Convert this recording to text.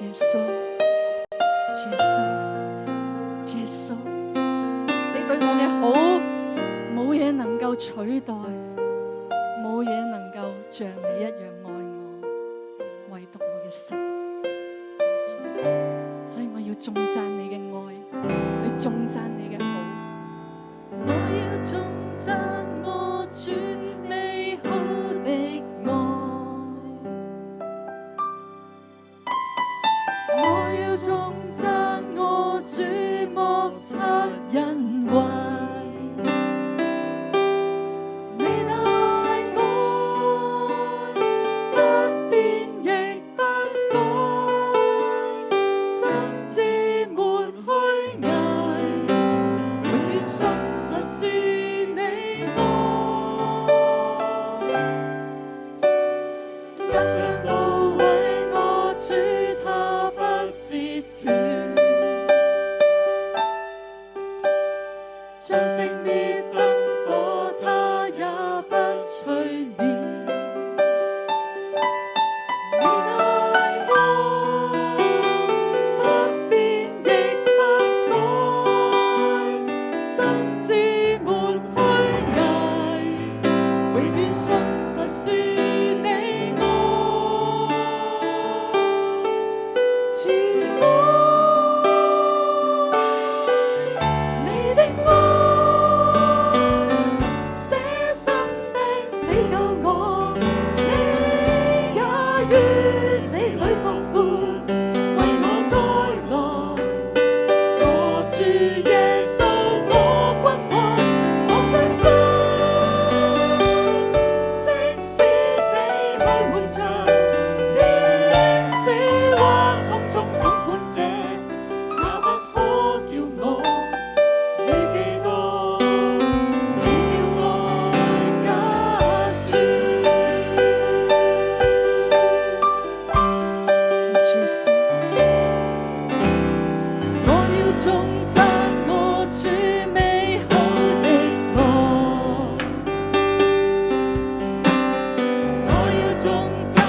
耶穌，耶穌，耶穌，你對我嘅好，冇嘢能夠取代，冇嘢能夠像你一樣愛我，唯獨我嘅神。所以我要頌讚你嘅愛，去頌讚你嘅好。我要頌讚我主美好的愛，我要頌讚我主莫測恩惠。你大愛不變亦不改，真摯沒虛偽，永遠信實是你愛。一生都為我主，他不折斷，將熄滅燈火，他也不吹滅。你大愛不變亦不改，真摯沒虛偽，永遠信實是你愛。慈愛，你的愛，捨身釘死救我，你也於死裏復活，為我再來。我主耶穌，我君王，我相信，即使死去活着，天使或空中統管者，也不可叫我與基督奇妙愛隔絕。耶穌，我要頌讚我主美好的愛，我要頌讚